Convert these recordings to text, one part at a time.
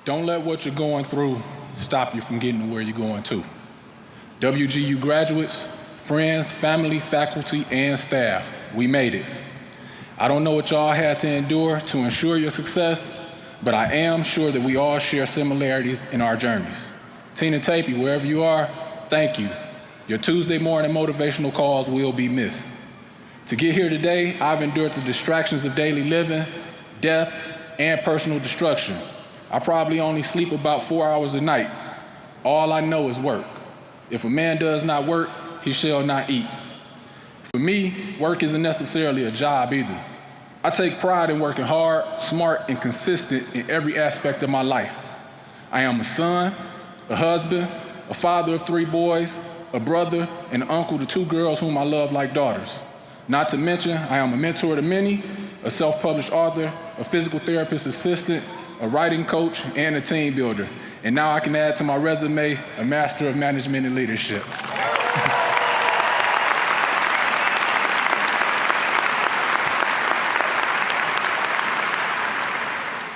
Don't let what you're going through stop you from getting to where you're going to. WGU graduates, friends, family, faculty, and staff, we made it. I don't know what y'all had to endure to ensure your success, but I am sure that we all share similarities in our journeys. Tina Tapey, wherever you are, thank you. Your Tuesday morning motivational calls will be missed. To get here today, I've endured the distractions of daily living, death, and personal destruction. I probably only sleep about 4 hours a night. All I know is work. If a man does not work, he shall not eat. For me, work isn't necessarily a job either. I take pride in working hard, smart, and consistent in every aspect of my life. I am a son, a husband, a father of 3 boys, a brother, and an uncle to 2 girls whom I love like daughters. Not to mention, I am a mentor to many, a self-published author, a physical therapist assistant, a writing coach, and a team builder. And now I can add to my resume, a master of management and leadership.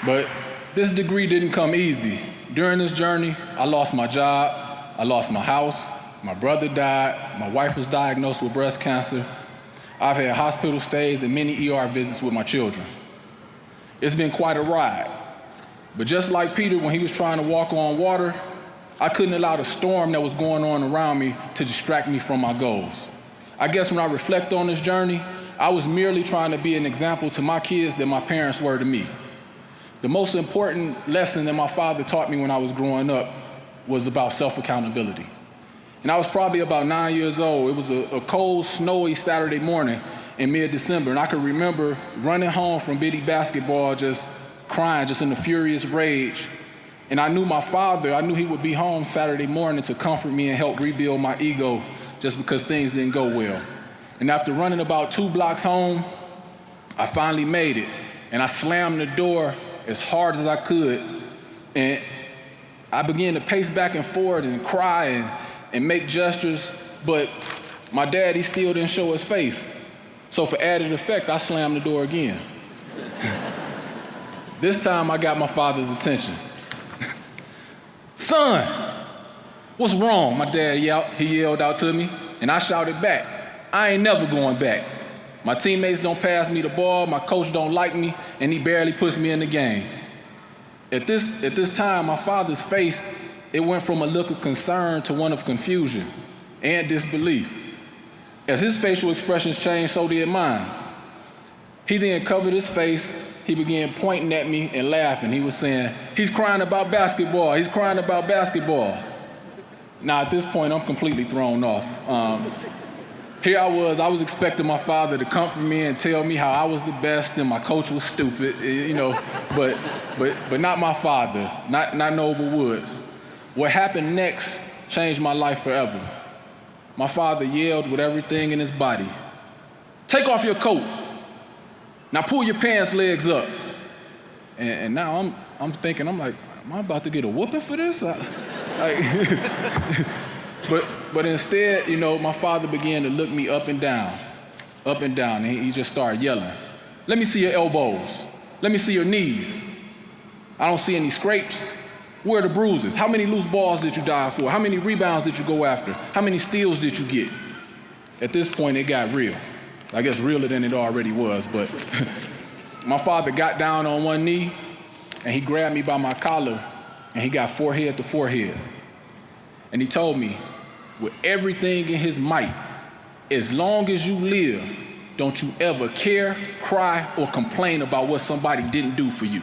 But this degree didn't come easy. During this journey, I lost my job, I lost my house, my brother died, my wife was diagnosed with breast cancer. I've had hospital stays and many ER visits with my children. It's been quite a ride. But just like Peter when he was trying to walk on water, I couldn't allow the storm that was going on around me to distract me from my goals. I guess when I reflect on this journey, I was merely trying to be an example to my kids that my parents were to me. The most important lesson that my father taught me when I was growing up was about self-accountability. And I was probably about 9 years old. It was a cold, snowy Saturday morning in mid-December, and I could remember running home from Biddy basketball just crying, just in a furious rage. And I knew my father, I knew he would be home Saturday morning to comfort me and help rebuild my ego just because things didn't go well. And after running about 2 blocks home, I finally made it. And I slammed the door as hard as I could. And I began to pace back and forth and cry and make gestures, but my dad, he still didn't show his face. So for added effect, I slammed the door again. This time I got my father's attention. "Son, what's wrong?" My dad yelled out to me, and I shouted back, "I ain't never going back. My teammates don't pass me the ball, my coach don't like me, and he barely puts me in the game." At this time, my father's face, it went from a look of concern to one of confusion and disbelief. As his facial expressions changed, so did mine. He then covered his face, he began pointing at me and laughing. He was saying, "He's crying about basketball, he's crying about basketball." Now at this point, I'm completely thrown off. Here I was expecting my father to comfort me and tell me how I was the best and my coach was stupid, but not my father, not Noble Woods. What happened next changed my life forever. My father yelled with everything in his body, "Take off your coat. Now pull your pants legs up." And now I'm thinking, I'm like, am I about to get a whooping for this? But instead, my father began to look me up and down, and he just started yelling, "Let me see your elbows. Let me see your knees. I don't see any scrapes. Where are the bruises? How many loose balls did you dive for? How many rebounds did you go after? How many steals did you get?" At this point, it got real. I guess realer than it already was, but my father got down on one knee, and he grabbed me by my collar, and he got forehead to forehead. And he told me, with everything in his might, as long as you live, don't you ever care, cry, or complain about what somebody didn't do for you.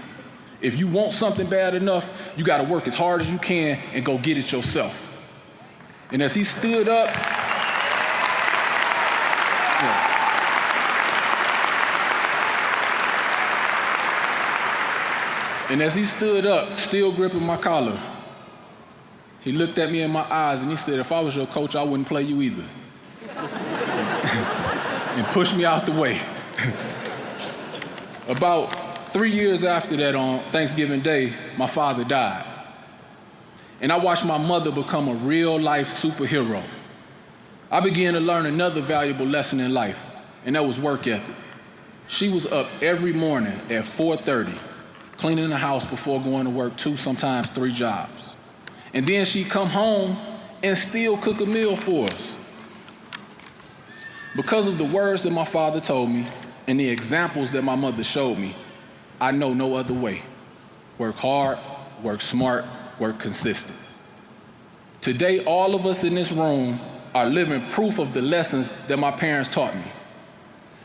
If you want something bad enough, you gotta work as hard as you can and go get it yourself. And as he stood up, still gripping my collar, he looked at me in my eyes and he said, "If I was your coach, I wouldn't play you either." And pushed me out the way. About 3 years after that, on Thanksgiving Day, my father died. And I watched my mother become a real-life superhero. I began to learn another valuable lesson in life, and that was work ethic. She was up every morning at 4:30, cleaning the house before going to work 2, sometimes 3 jobs. And then she'd come home and still cook a meal for us. Because of the words that my father told me and the examples that my mother showed me, I know no other way. Work hard, work smart, work consistent. Today, all of us in this room are living proof of the lessons that my parents taught me.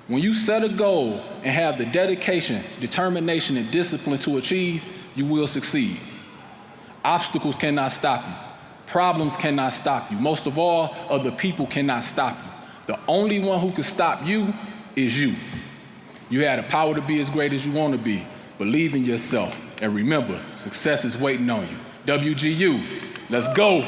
When you set a goal and have the dedication, determination, and discipline to achieve, you will succeed. Obstacles cannot stop you. Problems cannot stop you. Most of all, other people cannot stop you. The only one who can stop you is you. You have the power to be as great as you want to be. Believe in yourself. And remember, success is waiting on you. WGU, let's go.